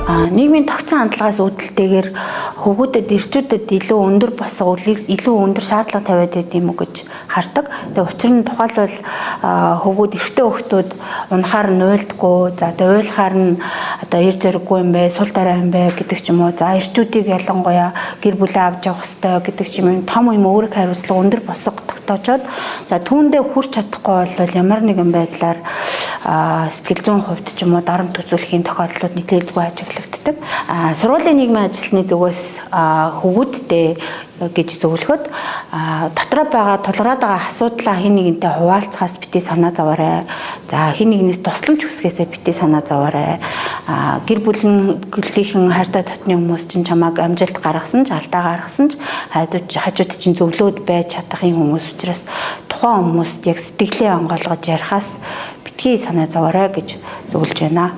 Нийгмийн тогтсон хандлагаас үүдэлтэйгээр хөвгүүдэд эрчүүдэд илүү өндөр босго илүү өндөр шаардлага тавиад байд юм уу гэж хардаг. Тэгээ учир нь тухайлбал хөвгүүд эрэгтэй хүүхдүүд унахаар нь уйлдаггүй, за тэгээ уйлахаар нь одоо ир зэрэггүй юм бэ, сул дараа юм бэ гэдэг ч юм уу. За эрчүүдийг ялангуяа гэр бүлээ авч явах хэрэгтэй гэдэг ч юм уу. Том юм өөрөг хариуцлага өндөр босго тогтоочоод за түүндээ хүрч чадахгүй бол ямар нэгэн байдлаар сэтгэл зүйн хувьд ч юм уу дарамт үзүүлэхийн тохиолдлууд нийтлэлгүй ажиглагддаг. Сургуулийн нийгмийн ажилтны зүгээс хөвгүүдтэй гэж зөвлөхөд дотроо байгаа тулгараад байгаа асуудлаа хэн нэгнтэй хуваалцахаас битгий санаа зовоорой. За хэн нэгнээс тусламж хүсгээсээ битгий санаа зовоорой. Гэр бүлийнхэн хайртай татны хүмүүс чинь чамайг амжилт гаргасан ч алдаа гаргасан ч хажууд чинь зөвлөөд байж чадах юм хүмүүс учраас тухайн хүмүүст яг сэтгэлээ онгойлгож ярихаас битгий санаа зовоорой гэж зөвлөж байна.